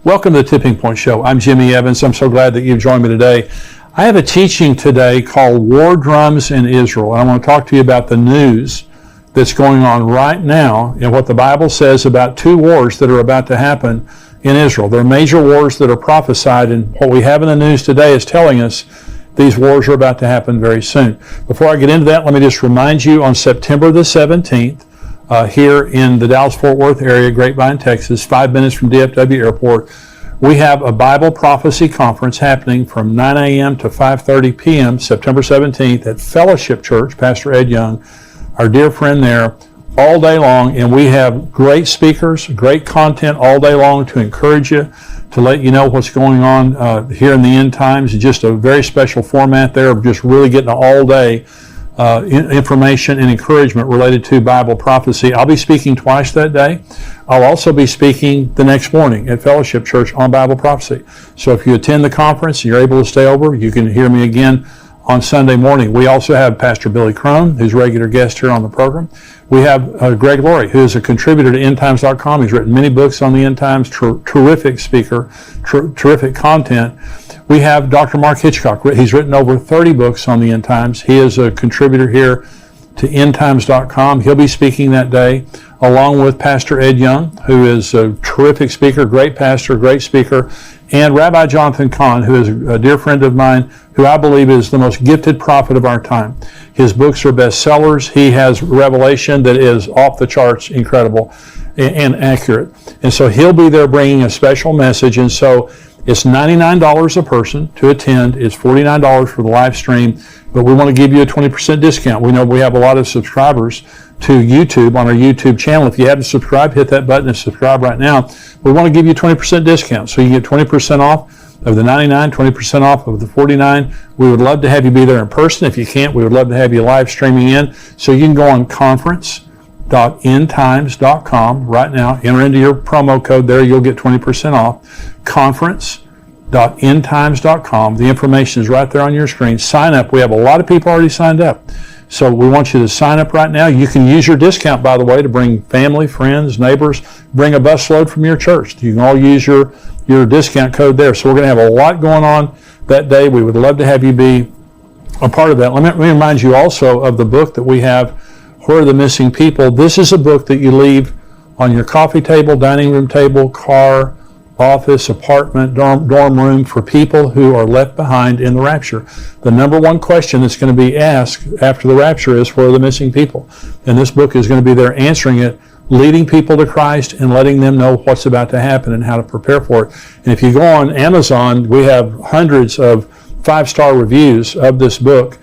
Welcome to the Tipping Point Show. I'm Jimmy Evans. I'm so glad that you've joined me today. I have a teaching today called War Drums in Israel. And I want to talk to you about the news that's going on right now and what the Bible says about two wars that are about to happen in Israel. There are major wars that are prophesied, and what we have in the news today is telling us these wars are about to happen very soon. Before I get into that, let me just remind you, on September the 17th, here in the Dallas-Fort Worth area, Grapevine, Texas, 5 minutes from DFW Airport, we have a Bible Prophecy Conference happening from 9 a.m. to 5:30 p.m. September 17th at Fellowship Church, Pastor Ed Young, our dear friend there, all day long. And we have great speakers, great content all day long to encourage you, to let you know what's going on here in the end times. Just a very special format there of just really getting all day information and encouragement related to Bible prophecy. I'll be speaking twice that day. I'll also be speaking the next morning at Fellowship Church on Bible prophecy. So if you attend the conference and you're able to stay over, you can hear me again on Sunday morning. We also have Pastor Billy Crone, who's a regular guest here on the program. We have Greg Laurie, who is a contributor to endtimes.com. He's written many books on the end times, terrific speaker, terrific content. We have Dr. Mark Hitchcock. He's written over 30 books on the end times. He is a contributor here to endtimes.com. He'll be speaking that day, along with Pastor Ed Young, who is a terrific speaker, great pastor, great speaker, and Rabbi Jonathan Cahn, who is a dear friend of mine, who I believe is the most gifted prophet of our time. His books are bestsellers. He has revelation that is off the charts, incredible and accurate. And so he'll be there bringing a special message. And so it's $99 a person to attend. It's $49 for the live stream, but we want to give you a 20% discount. We know we have a lot of subscribers to YouTube on our YouTube channel. If you haven't subscribed, hit that button and subscribe right now. We want to give you a 20% discount. So you can get 20% off of the $99, 20% off of the $49. We would love to have you be there in person. If you can't, we would love to have you live streaming in. So you can go on conference.endtimes.com right now. Enter into your promo code there. You'll get 20% off. Conference.endtimes.com. The information is right there on your screen. Sign up. We have a lot of people already signed up. So we want you to sign up right now. You can use your discount, by the way, to bring family, friends, neighbors, bring a busload from your church. You can all use your discount code there. So we're going to have a lot going on that day. We would love to have you be a part of that. Let me remind you also of the book that we have, Where Are the Missing People? This is a book that you leave on your coffee table, dining room table, car, office, apartment, dorm room for people who are left behind in the rapture. The number one question that's going to be asked after the rapture is, where are the missing people? And this book is going to be there answering it, leading people to Christ and letting them know what's about to happen and how to prepare for it. And if you go on Amazon, we have hundreds of 5-star reviews of this book.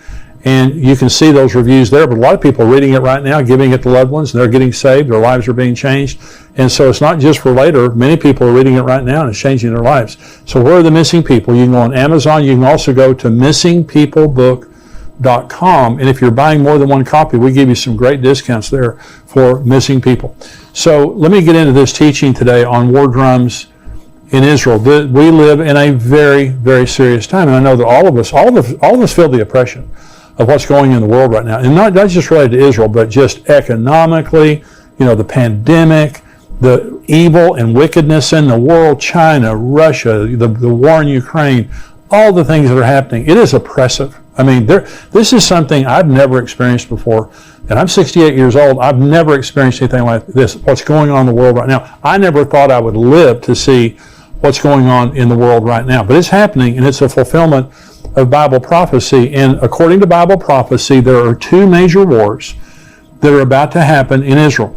And you can see those reviews there, but a lot of people are reading it right now, giving it to loved ones, and they're getting saved, their lives are being changed. And so it's not just for later. Many people are reading it right now and it's changing their lives. So where are the missing people? You can go on Amazon. You can also go to missingpeoplebook.com. And if you're buying more than one copy, we give you some great discounts there for missing people. So let me get into this teaching today on war drums in Israel. We live in a very, very serious time. And I know that all of us feel the oppression of what's going on in the world right now. And not just related to Israel, but just economically, the pandemic, the evil and wickedness in the world, China, Russia, the war in Ukraine, all the things that are happening. It is oppressive. I mean, this is something I've never experienced before. And I'm 68 years old. I've never experienced anything like this, what's going on in the world right now. I never thought I would live to see what's going on in the world right now. But it's happening, and it's a fulfillment of Bible prophecy. And according to Bible prophecy, there are two major wars that are about to happen in Israel.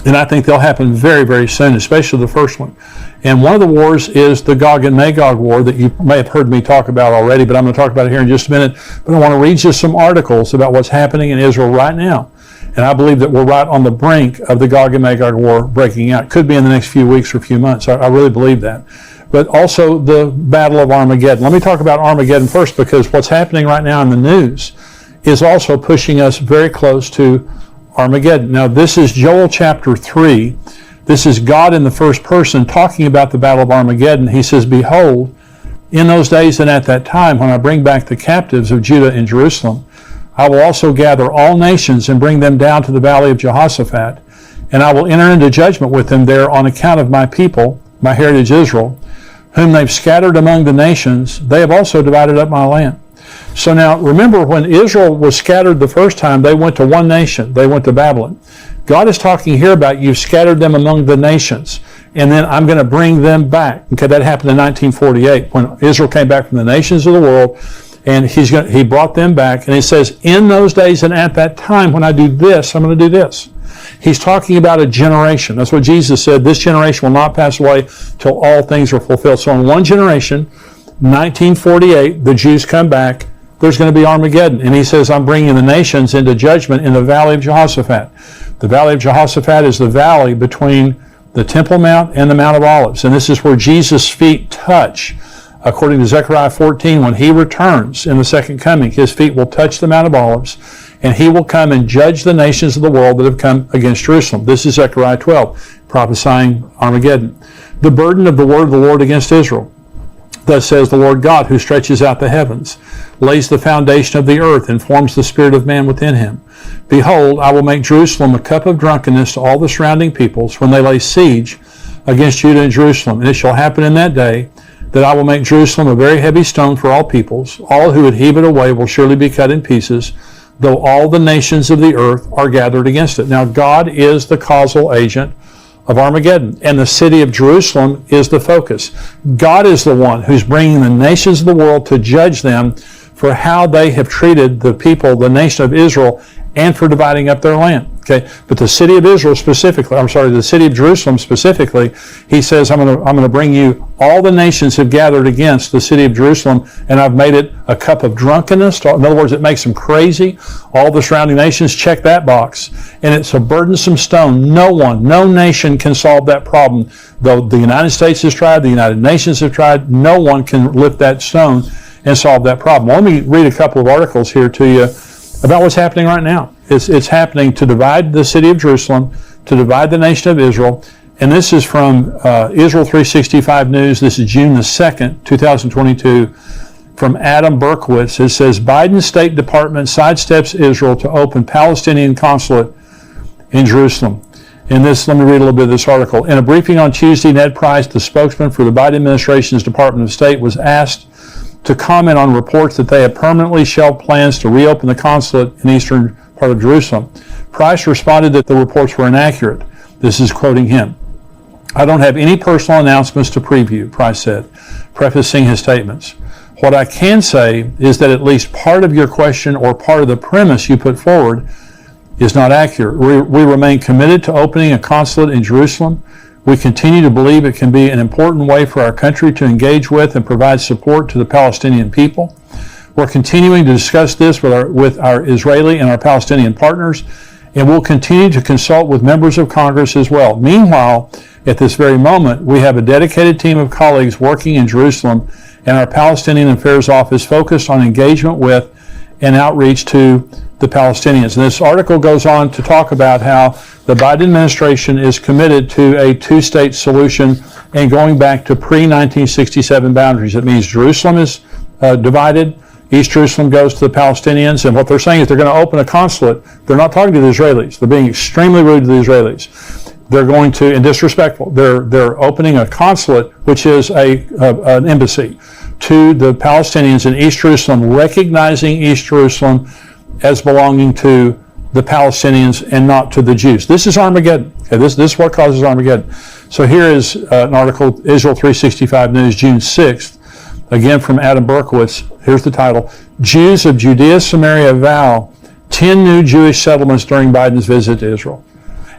And I think they'll happen very, very soon, especially the first one. And one of the wars is the Gog and Magog war that you may have heard me talk about already, but I'm going to talk about it here in just a minute. But I want to read you some articles about what's happening in Israel right now. And I believe that we're right on the brink of the Gog and Magog war breaking out. Could be in the next few weeks or few months. I really believe that. But also the Battle of Armageddon. Let me talk about Armageddon first, because what's happening right now in the news is also pushing us very close to Armageddon. Now, this is Joel chapter 3. This is God in the first person talking about the Battle of Armageddon. He says, "Behold, in those days and at that time, when I bring back the captives of Judah and Jerusalem, I will also gather all nations and bring them down to the valley of Jehoshaphat, and I will enter into judgment with them there on account of my people, my heritage Israel, whom they've scattered among the nations, they have also divided up my land. So now, remember, when Israel was scattered the first time, they went to one nation. They went to Babylon. God is talking here about you've scattered them among the nations, and then I'm going to bring them back. Okay, that happened in 1948 when Israel came back from the nations of the world, and he brought them back. And he says, in those days and at that time, when I do this, I'm going to do this. He's talking about a generation. That's what Jesus said. This generation will not pass away till all things are fulfilled. So in one generation, 1948, the Jews come back. There's going to be Armageddon. And he says, I'm bringing the nations into judgment in the valley of Jehoshaphat. The valley of Jehoshaphat is the valley between the Temple Mount and the Mount of Olives. And this is where Jesus' feet touch. According to Zechariah 14, when he returns in the second coming, his feet will touch the Mount of Olives, and he will come and judge the nations of the world that have come against Jerusalem. This is Zechariah 12, prophesying Armageddon. The burden of the word of the Lord against Israel. Thus says the Lord God, who stretches out the heavens, lays the foundation of the earth, and forms the spirit of man within him. Behold, I will make Jerusalem a cup of drunkenness to all the surrounding peoples when they lay siege against Judah and Jerusalem. And it shall happen in that day that I will make Jerusalem a very heavy stone for all peoples. All who would heave it away will surely be cut in pieces, though all the nations of the earth are gathered against it. Now, God is the causal agent of Armageddon, and the city of Jerusalem is the focus. God is the one who's bringing the nations of the world to judge them for how they have treated the people, the nation of Israel, and for dividing up their land. Okay, but the city of Israel specifically, the city of Jerusalem specifically, he says, I'm going to bring you, all the nations have gathered against the city of Jerusalem, and I've made it a cup of drunkenness. In other words, it makes them crazy. All the surrounding nations, check that box. And it's a burdensome stone. No nation can solve that problem. Though the United States has tried, the United Nations have tried, no one can lift that stone and solve that problem. Well, let me read a couple of articles here to you about what's happening right now. It's happening to divide the city of Jerusalem, to divide the nation of Israel. And this is from Israel 365 News. This is June the 2nd, 2022, from Adam Berkowitz. It says, Biden's State Department sidesteps Israel to open Palestinian consulate in Jerusalem. In this, let me read a little bit of this article. In a briefing on Tuesday, Ned Price, the spokesman for the Biden administration's Department of State, was asked to comment on reports that they have permanently shelved plans to reopen the consulate in eastern part of Jerusalem. Price responded that the reports were inaccurate. This is quoting him. I don't have any personal announcements to preview, Price said, prefacing his statements. What I can say is that at least part of your question or part of the premise you put forward is not accurate. We remain committed to opening a consulate in Jerusalem. We continue to believe it can be an important way for our country to engage with and provide support to the Palestinian people. We're continuing to discuss this with our Israeli and our Palestinian partners, and we'll continue to consult with members of Congress as well. Meanwhile, at this very moment, we have a dedicated team of colleagues working in Jerusalem and our Palestinian Affairs Office focused on engagement with and outreach to the Palestinians. And this article goes on to talk about how the Biden administration is committed to a two-state solution and going back to pre-1967 boundaries. It means Jerusalem is divided. East Jerusalem goes to the Palestinians, and what they're saying is they're going to open a consulate. They're not talking to the Israelis. They're being extremely rude to the Israelis. They're going to, and disrespectful, they're opening a consulate, which is an embassy, to the Palestinians in East Jerusalem, recognizing East Jerusalem as belonging to the Palestinians and not to the Jews. This is Armageddon. Okay, this is what causes Armageddon. So here is an article, Israel 365 News, June 6th, again from Adam Berkowitz. Here's the title: Jews of Judea Samaria vow 10 new Jewish settlements during Biden's visit to Israel.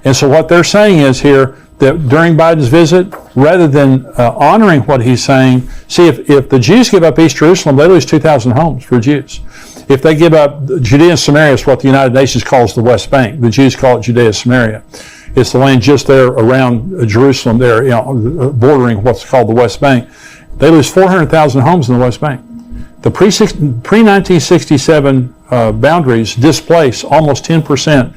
And so what they're saying is here that during Biden's visit, rather than honoring what he's saying, see, if the Jews give up East Jerusalem, they lose 2,000 homes for Jews. If they give up Judea and Samaria, is what the United Nations calls the West Bank. The Jews call it Judea Samaria. It's the land just there around Jerusalem, there, bordering what's called the West Bank. They lose 400,000 homes in the West Bank. The pre-1967 boundaries displace almost 10%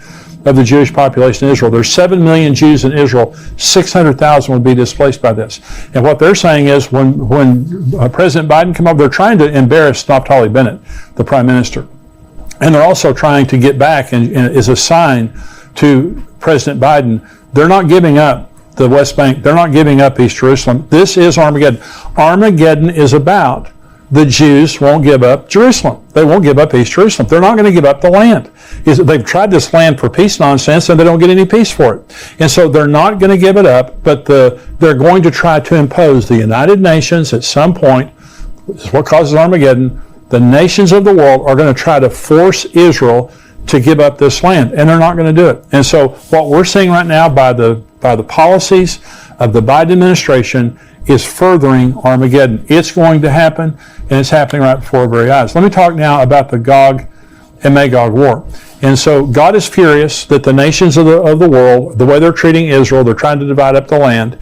of the Jewish population in Israel. There's 7 million Jews in Israel. 600,000 would be displaced by this. And what they're saying is when President Biden came up, they're trying to embarrass Naftali Bennett, the prime minister. And they're also trying to get back, and as a sign to President Biden, they're not giving up the West Bank. They're not giving up East Jerusalem. This is Armageddon. Armageddon is about the Jews won't give up Jerusalem. They won't give up East Jerusalem. They're not going to give up the land. They've tried this land for peace nonsense, and they don't get any peace for it. And so they're not going to give it up, but they're going to try to impose the United Nations at some point. This is what causes Armageddon. The nations of the world are going to try to force Israel to give up this land, and they're not going to do it. And so what we're seeing right now by the policies of the Biden administration is furthering Armageddon. It's going to happen, and it's happening right before our very eyes. Let me talk now about the Gog and Magog war. And so God is furious that the nations of the world, the way they're treating Israel, they're trying to divide up the land.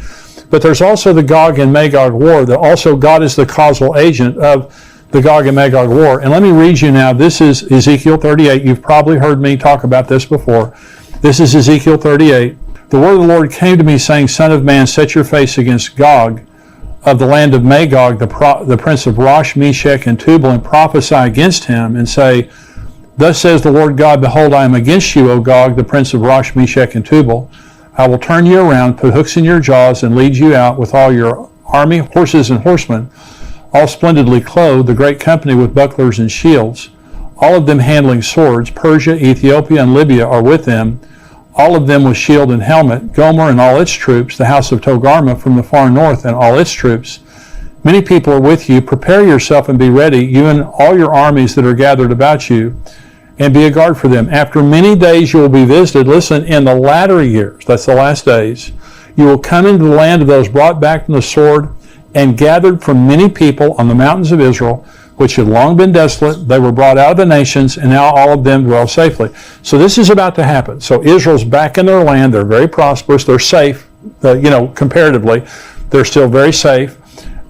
But there's also the Gog and Magog war, that also God is the causal agent of the Gog and Magog war. And let me read you now. This is Ezekiel 38. You've probably heard me talk about this before. This is Ezekiel 38. The word of the Lord came to me, saying, Son of man, set your face against Gog of the land of Magog, the prince of Rosh, Meshech, and Tubal, and prophesy against him, and say, Thus says the Lord God, Behold, I am against you, O Gog, the prince of Rosh, Meshech, and Tubal. I will turn you around, put hooks in your jaws, and lead you out with all your army, horses and horsemen, all splendidly clothed, the great company with bucklers and shields, all of them handling swords. Persia, Ethiopia, and Libya are with them, all of them with shield and helmet. Gomer and all its troops, the house of Togarmah from the far north and all its troops. Many people are with you. Prepare yourself and be ready, you and all your armies that are gathered about you, and be a guard for them. After many days you will be visited. Listen, in the latter years, that's the last days, you will come into the land of those brought back from the sword and gathered from many people on the mountains of Israel, which had long been desolate. They were brought out of the nations, and now all of them dwell safely. So this is about to happen. So Israel's back in their land. They're very prosperous. They're safe, comparatively. They're still very safe.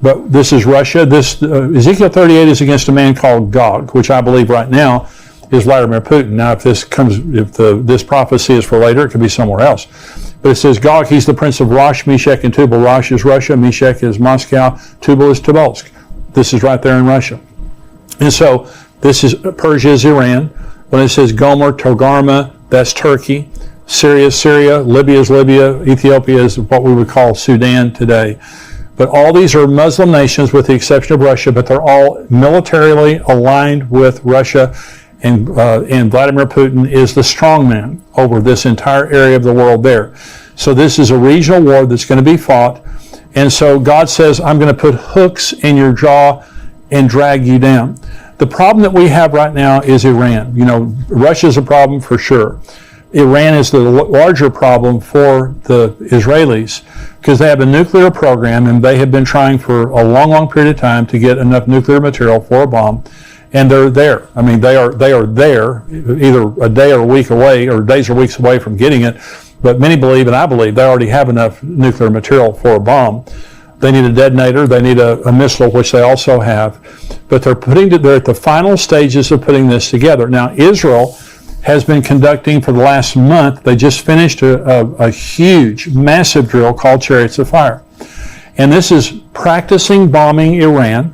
But this is Russia. Ezekiel 38 is against a man called Gog, which I believe right now is Vladimir Putin. Now, if this prophecy is for later, it could be somewhere else. But it says Gog, he's the prince of Rosh, Meshech, and Tubal. Rosh is Russia, Meshech is Moscow, Tubal is Tobolsk. This is right there in Russia. And so this is Persia is Iran. When it says Gomer, Togarmah, that's Turkey. Syria is Syria. Libya is Libya. Ethiopia is what we would call Sudan today. But all these are Muslim nations with the exception of Russia, but they're all militarily aligned with Russia. And Vladimir Putin is the strongman over this entire area of the world there. So this is a regional war that's going to be fought. And so God says, I'm going to put hooks in your jaw and drag you down. The problem that we have right now is Iran. Russia's a problem for sure. Iran is the larger problem for the Israelis because they have a nuclear program, and they have been trying for a long, long period of time to get enough nuclear material for a bomb. And they're there. I mean, they are there, either a day or a week away, or days or weeks away from getting it. But many believe, and I believe, they already have enough nuclear material for a bomb. They need a detonator. They need a missile, which they also have. But they're at the final stages of putting this together. Now, Israel has been conducting for the last month. They just finished a huge, massive drill called Chariots of Fire. And this is practicing bombing Iran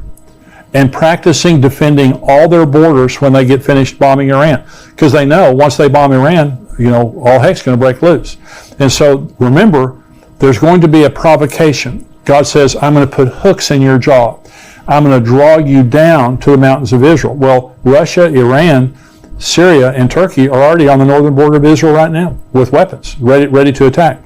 and practicing defending all their borders when they get finished bombing Iran. Because they know once they bomb Iran, all heck's going to break loose. And so remember, there's going to be a provocation. God says, I'm going to put hooks in your jaw. I'm going to draw you down to the mountains of Israel. Well, Russia, Iran, Syria, and Turkey are already on the northern border of Israel right now with weapons, ready to attack.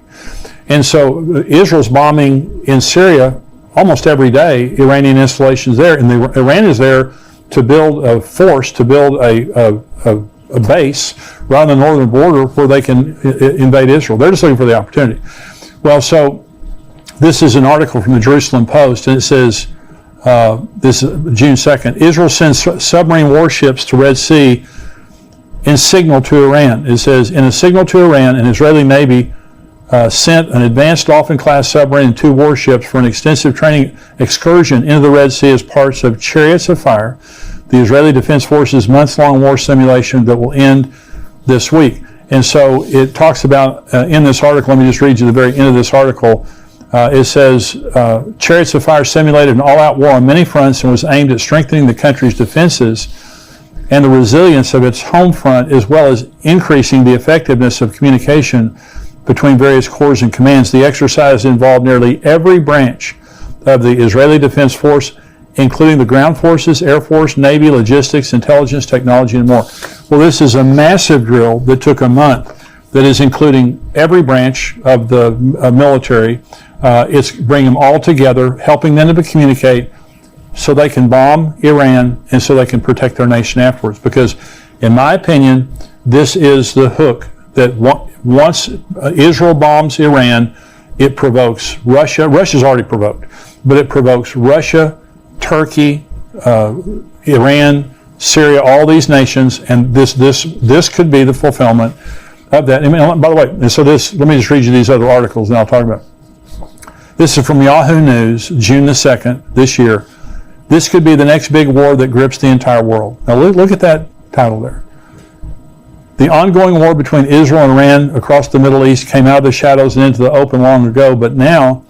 And so Israel's bombing in Syria almost every day, Iranian installations there, and Iran is there to build a force, to build a base right on the northern border where they can invade Israel. They're just looking for the opportunity. Well, so this is an article from the Jerusalem Post, and it says, this is June 2nd, Israel sends submarine warships to Red Sea in signal to Iran. It says, in a signal to Iran, an Israeli Navy sent an advanced Dolphin-class submarine and 2 warships for an extensive training excursion into the Red Sea as parts of Chariots of Fire, the Israeli Defense Forces' months-long war simulation that will end this week. And so it talks about, in this article, let me just read you the very end of this article. It says, Chariots of Fire simulated an all-out war on many fronts and was aimed at strengthening the country's defenses and the resilience of its home front, as well as increasing the effectiveness of communication between various corps and commands. The exercise involved nearly every branch of the Israeli Defense Force, including the ground forces, Air Force, Navy, logistics, intelligence, technology, and more. Well, this is a massive drill that took a month that is including every branch of the military. It's bringing them all together, helping them to communicate so they can bomb Iran and so they can protect their nation afterwards. Because, in my opinion, this is the hook that once Israel bombs Iran, it provokes Russia. Russia's already provoked, but it provokes Russia, Turkey, Iran, Syria, all these nations, and this could be the fulfillment of that. I mean, by the way, and so let me just read you these other articles and I'll talk about it. This is from Yahoo News, June the 2nd, this year. This could be the next big war that grips the entire world. Now look at that title there. The ongoing war between Israel and Iran across the Middle East came out of the shadows and into the open long ago, but now,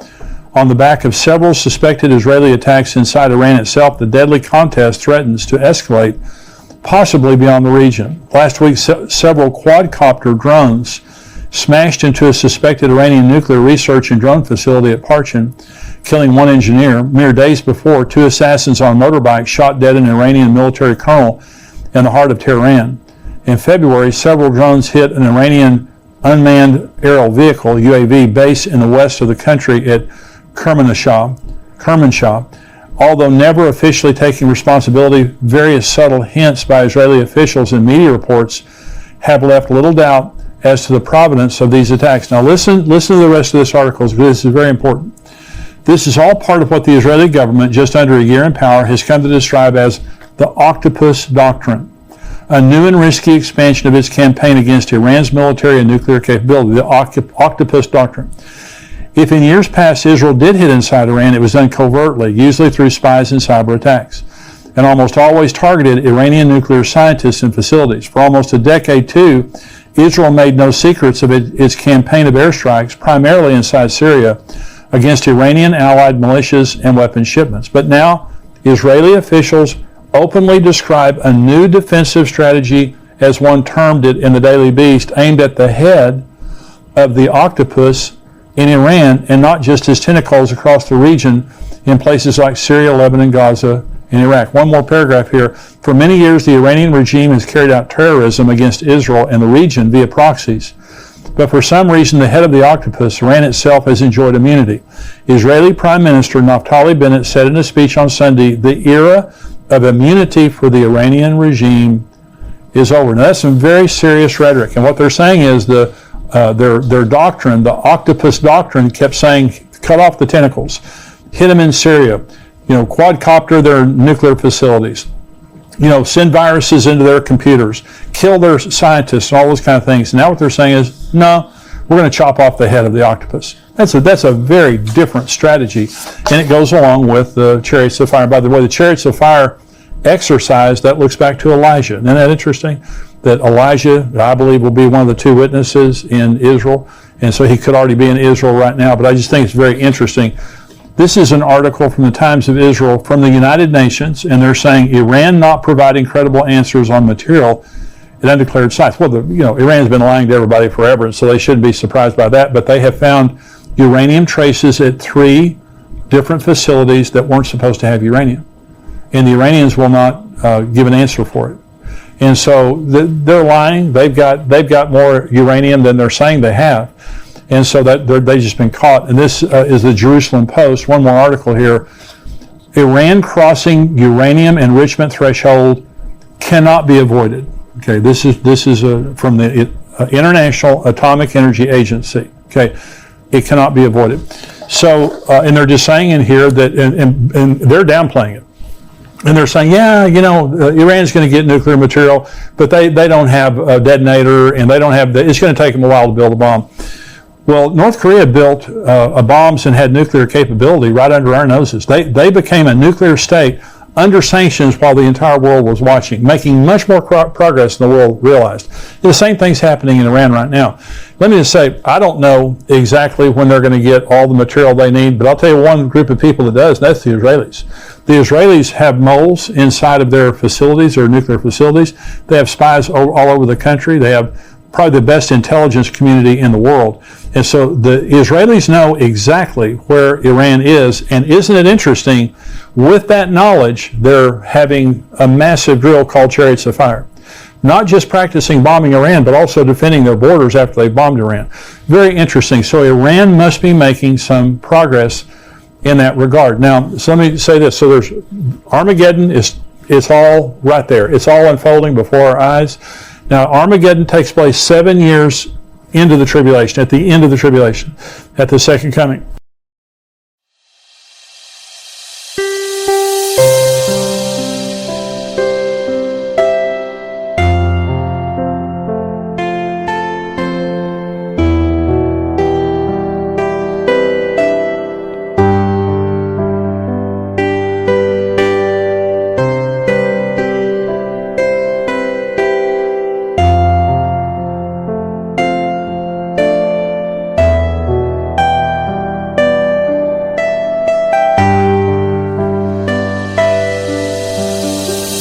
on the back of several suspected Israeli attacks inside Iran itself, the deadly contest threatens to escalate, possibly beyond the region. Last week, several quadcopter drones smashed into a suspected Iranian nuclear research and drone facility at Parchin, killing one engineer. Mere days before, two assassins on motorbikes shot dead an Iranian military colonel in the heart of Tehran. In February, several drones hit an Iranian unmanned aerial vehicle, UAV, base in the west of the country at Kermanshah. Although never officially taking responsibility, various subtle hints by Israeli officials and media reports have left little doubt as to the provenance of these attacks. Now listen to the rest of this article, because this is very important. This is all part of what the Israeli government, just under a year in power, has come to describe as the Octopus Doctrine, a new and risky expansion of its campaign against Iran's military and nuclear capability, the Octopus Doctrine. If in years past Israel did hit inside Iran, it was done covertly, usually through spies and cyber attacks, and almost always targeted Iranian nuclear scientists and facilities. For almost a decade, too, Israel made no secrets of its campaign of airstrikes, primarily inside Syria, against Iranian allied militias and weapons shipments. But now, Israeli officials openly describe a new defensive strategy, as one termed it in the Daily Beast, aimed at the head of the octopus in Iran, and not just his tentacles across the region in places like Syria, Lebanon, Gaza, and Iraq. One more paragraph here. For many years, the Iranian regime has carried out terrorism against Israel and the region via proxies. But for some reason, the head of the octopus, Iran itself, has enjoyed immunity. Israeli Prime Minister Naftali Bennett said in a speech on Sunday, the era of immunity for the Iranian regime is over. Now, that's some very serious rhetoric. And what they're saying is their doctrine, the Octopus Doctrine, kept saying, cut off the tentacles, hit them in Syria, quadcopter their nuclear facilities, send viruses into their computers, kill their scientists, and all those kind of things. Now what they're saying is, no, we're going to chop off the head of the octopus. That's a very different strategy, and it goes along with the chariots of fire. By the way, the chariots of fire exercise, that looks back to Elijah. Isn't that interesting? That Elijah, I believe, will be one of the two witnesses in Israel, and so he could already be in Israel right now, but I just think it's very interesting. This is an article from the Times of Israel from the United Nations, and they're saying Iran not providing credible answers on material at undeclared sites. Well, Iran's been lying to everybody forever, and so they shouldn't be surprised by that, but they have found uranium traces at 3 different facilities that weren't supposed to have uranium, and the Iranians will not give an answer for it. And so they're lying. They've got more uranium than they're saying they have. And so that they've just been caught. And this is the Jerusalem Post. One more article here. Iran crossing uranium enrichment threshold cannot be avoided. Okay, this is from the International Atomic Energy Agency. Okay, it cannot be avoided. So, and they're just saying in here that, and they're downplaying it. And they're saying, Iran's going to get nuclear material, but they don't have a detonator, and they don't have, it's going to take them a while to build a bomb. Well, North Korea built bombs and had nuclear capability right under our noses. They became a nuclear state under sanctions while the entire world was watching, making much more progress than the world realized. The same thing's happening in Iran right now. Let me just say, I don't know exactly when they're going to get all the material they need, but I'll tell you one group of people that does, and that's the Israelis. The Israelis have moles inside of their facilities, their nuclear facilities. They have spies all over the country. They have probably the best intelligence community in the world. And so the Israelis know exactly where Iran is. And isn't it interesting? With that knowledge, they're having a massive drill called Chariots of Fire. Not just practicing bombing Iran, but also defending their borders after they bombed Iran. Very interesting. So Iran must be making some progress in that regard. Now, so let me say this. So there's Armageddon it's all right there. It's all unfolding before our eyes. Now, Armageddon takes place 7 years into the tribulation, at the end of the tribulation, at the second coming.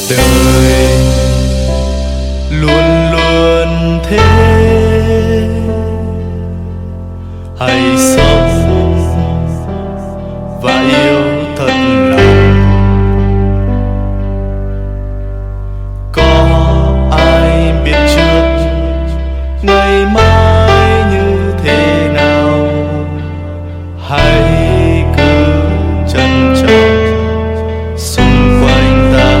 Đời luôn luôn thế, hãy sống và yêu thật lòng. Có ai biết trước ngày mai như thế nào, hãy cứ trân trọng xung quanh ta.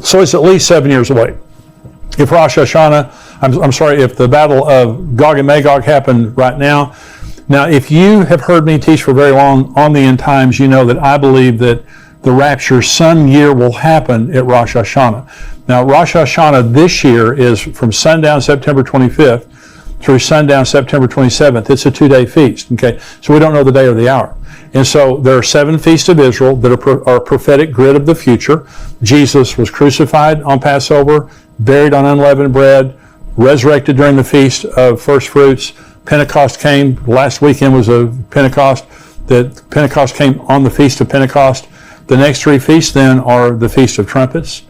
So it's at least 7 years away. If Rosh Hashanah, I'm sorry, if the battle of Gog and Magog happened right now. Now, if you have heard me teach for very long on the end times, you know that I believe that the rapture some year will happen at Rosh Hashanah. Now, Rosh Hashanah this year is from sundown September 25th through sundown September 27th. It's a 2-day feast, okay? So we don't know the day or the hour. And so there are 7 feasts of Israel that are a prophetic grid of the future. Jesus was crucified on Passover, buried on unleavened bread, resurrected during the Feast of First Fruits. Pentecost came. Last weekend was a Pentecost. Pentecost came on the Feast of Pentecost. The next 3 feasts then are the Feast of Trumpets,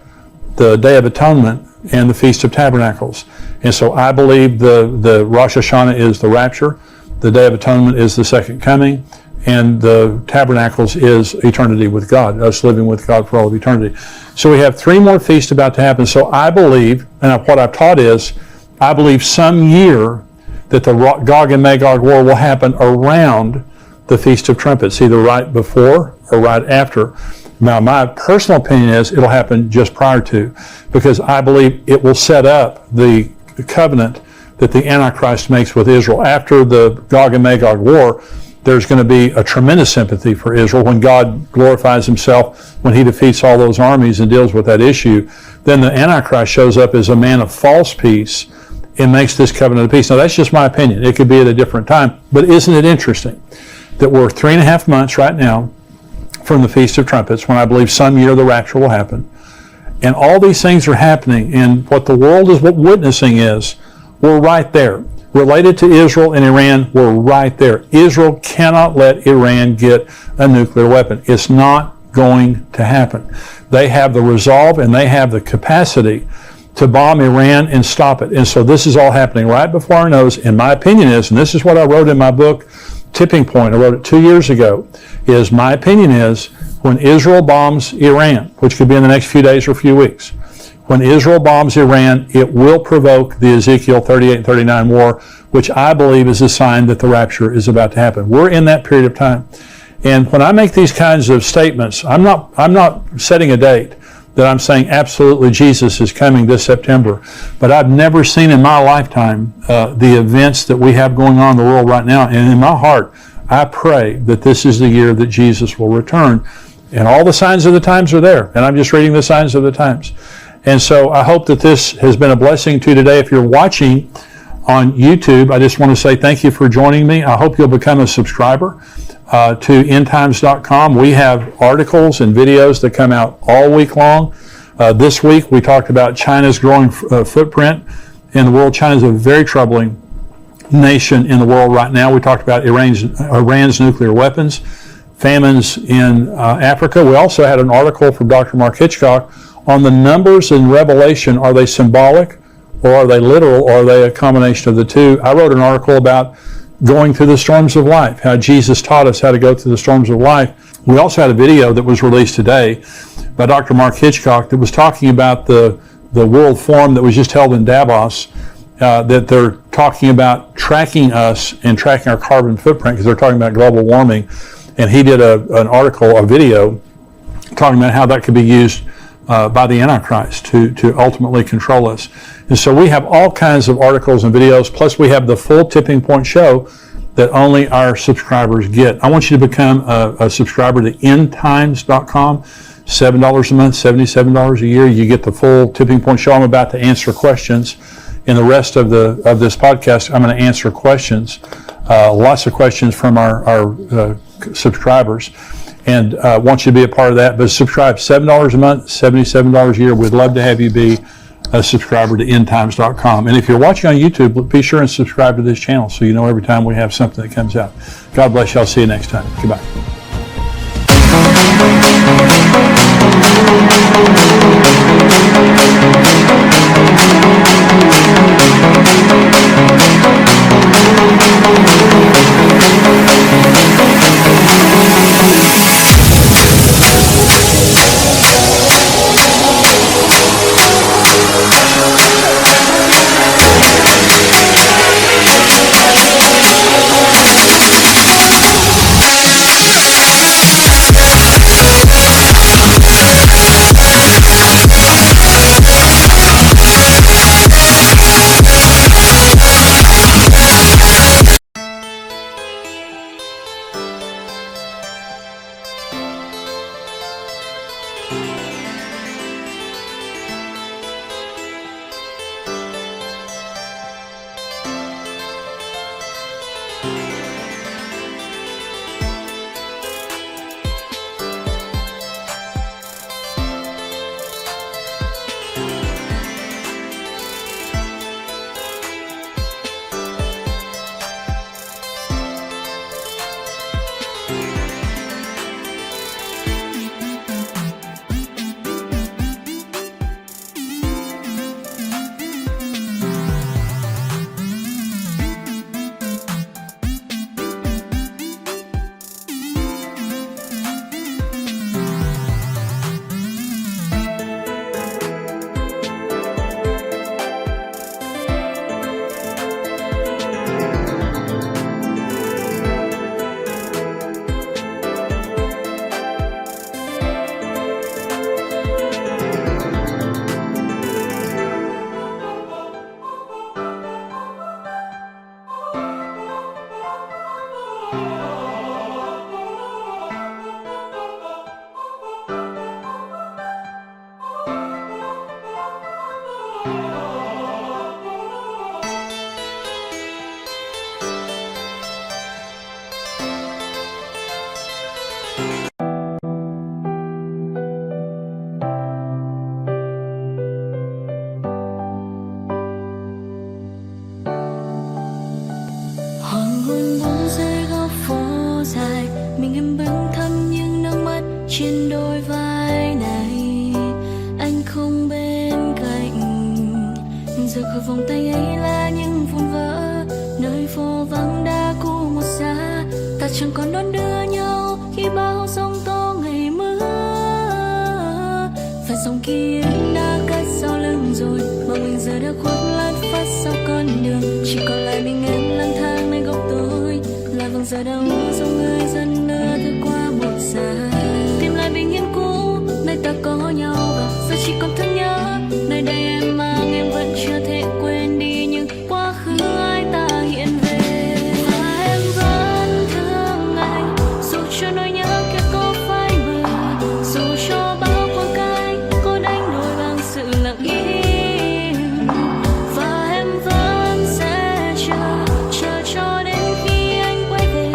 the Day of Atonement, and the Feast of Tabernacles. And so I believe the Rosh Hashanah is the rapture, the Day of Atonement is the second coming, and the Tabernacles is eternity with God, us living with God for all of eternity. So we have 3 more feasts about to happen. So I believe, and what I've taught is, I believe some year that the Gog and Magog war will happen around the Feast of Trumpets, either right before or right after. Now, my personal opinion is it'll happen just prior to, because I believe it will set up the covenant that the Antichrist makes with Israel. After the Gog and Magog war, there's going to be a tremendous sympathy for Israel when God glorifies himself, when he defeats all those armies and deals with that issue. Then the Antichrist shows up as a man of false peace and makes this covenant of peace. Now, that's just my opinion. It could be at a different time. But isn't it interesting that we're 3.5 months right now from the Feast of Trumpets, when I believe some year the rapture will happen. And all these things are happening, and what the world is witnessing is, we're right there. Related to Israel and Iran, we're right there. Israel cannot let Iran get a nuclear weapon. It's not going to happen. They have the resolve and they have the capacity to bomb Iran and stop it. And so this is all happening right before our nose. And my opinion is, and this is what I wrote in my book, Tipping Point, I wrote it 2 years ago, is my opinion is when Israel bombs Iran, which could be in the next few days or few weeks, when Israel bombs Iran, it will provoke the Ezekiel 38 and 39 war, which I believe is a sign that the rapture is about to happen. We're in that period of time. And when I make these kinds of statements, I'm not setting a date that I'm saying absolutely Jesus is coming this September. But I've never seen in my lifetime the events that we have going on in the world right now. And in my heart, I pray that this is the year that Jesus will return. And all the signs of the times are there. And I'm just reading the signs of the times. And so I hope that this has been a blessing to you today. If you're watching on YouTube, I just want to say thank you for joining me. I hope you'll become a subscriber to endtimes.com. We have articles and videos that come out all week long. This week we talked about China's growing footprint in the world. China is a very troubling nation in the world right now. We talked about Iran's nuclear weapons, famines in Africa. We also had an article from Dr. Mark Hitchcock on the numbers in Revelation. Are they symbolic or are they literal or are they a combination of the two? I wrote an article about going through the storms of life, how Jesus taught us how to go through the storms of life. We also had a video that was released today by Dr. Mark Hitchcock that was talking about the World Forum that was just held in Davos, that they're talking about tracking us and tracking our carbon footprint because they're talking about global warming. And he did an article, a video, talking about how that could be used by the Antichrist to ultimately control us. And so we have all kinds of articles and videos, plus we have the full Tipping Point show that only our subscribers get. I want you to become a subscriber to endtimes.com, $7 a month, $77 a year. You get the full Tipping Point show. I'm about to answer questions. In the rest of this podcast, I'm going to answer questions, lots of questions from our subscribers. And want you to be a part of that. But subscribe, $7 a month, $77 a year. We'd love to have you be a subscriber to endtimes.com. And if you're watching on YouTube, be sure and subscribe to this channel so you know every time we have something that comes out. God bless you. I'll see you next time. Goodbye. vòng tay ấy là những vụn vỡ, nơi phố vắng đã cũ một xa. Ta chẳng còn đón đưa nhau khi bao sóng to ngày mưa, và dòng ký ức đã cất sau lưng rồi, mà mình giờ đã khuất lát phát sau con đường. Chỉ còn lại mình em lang thang nơi góc tối, là vầng giờ đang mưa dòng người dần nữa thức qua một giờ. Tìm lại bình yên cũ nơi ta có nhau, và giờ chỉ còn thương nhớ nơi đây em mang em vẫn chưa thể quên đi những quá khứ ai ta hiện về. Và em vẫn thương anh dù cho nỗi nhớ kia có phai mờ, dù cho bao khoảng cách có đánh đổi bằng sự lặng im. Và em vẫn sẽ chờ cho đến khi anh quay về,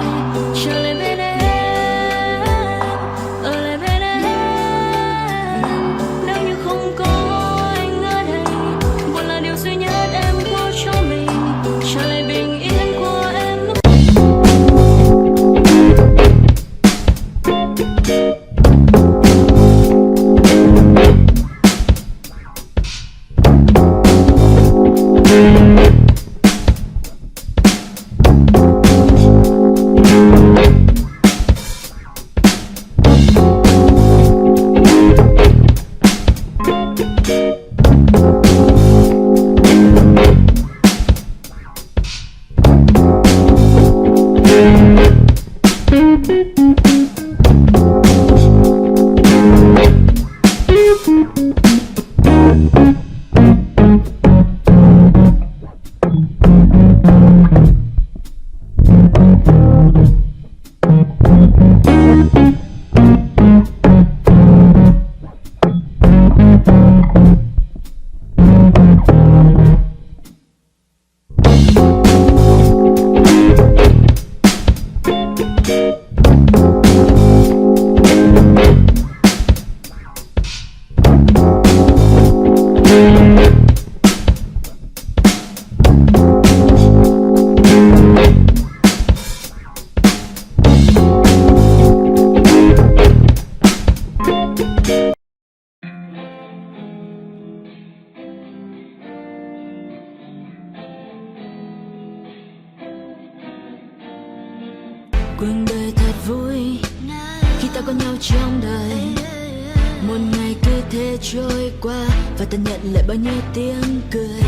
trở lại bên em, ở lại bên em. Nếu như không có anh ở đây, buồn là điều duy nhất em có cho mình, trở lại bình yên của em lúc. Cuộc đời thật vui khi ta có nhau trong đời. Một ngày cứ thế trôi qua và ta nhận lại bao nhiêu tiếng cười.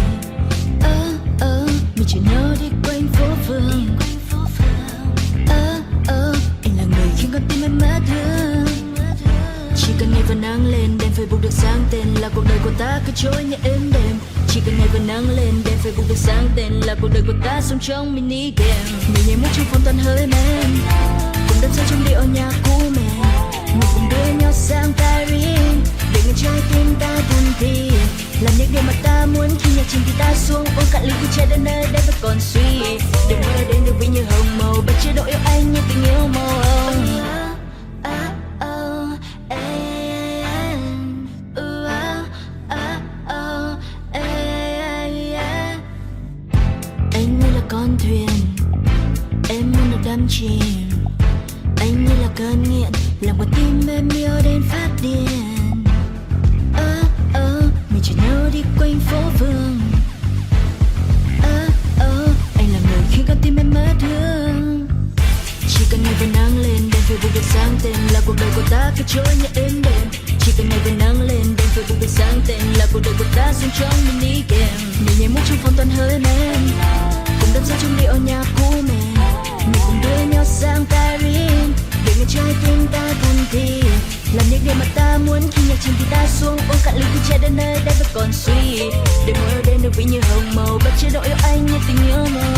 Mình chỉ nhau đi quanh phố phường. Anh là người khiến con tim em mất thương. Chỉ cần ngày và nắng lên, đèn Facebook được sáng tên là cuộc đời của ta cứ trôi như êm đềm. Chỉ cần ngày và nắng lên, đèn Facebook được sáng tên là cuộc đời của ta sống trong mini game. Mình nhảy múa trong phòng toàn hơi men, cùng đắm say trong điệu nhạc cũ mềm. Mình cùng đưa nhau sang Paris để người trái tim ta thân thì làm những điều mà ta muốn. Khi nhạc trình thì ta xuống uống cạn ly khi trái đến nơi đây vẫn còn suy. Đừng mơ đến được vì như hồng màu, bất chế độ yêu anh như tình yêu màu hồng. Anh như là con thuyền, em muốn được đắm chìm. Anh như là cơn nghiện, làm con tim em yêu đến phát điên. Mình chỉ nhau đi quanh phố phường. Anh là người khiến con tim em mất thương. Chỉ cần ngày và nắng lên, đèn Facebook được sáng tên là cuộc đời của ta cứ trôi như êm đềm. Chỉ cần ngày và nắng lên, đèn Facebook được sáng tên là cuộc đời của ta sống trong mini game. Mình nhảy múa trong phòng toàn hơi men, cùng đắm say trong điệu nhạc cũ mềm. Mình cùng đưa nhau sang Paris để người trái tim ta thân thì làm những điều mà ta muốn. Khi nhạc trình thì ta xuống uống cạn ly khi trái đến nơi đây vẫn còn suy. Để mơ đến được vì như hồng màu, bất chế độ yêu anh như tình yêu màu.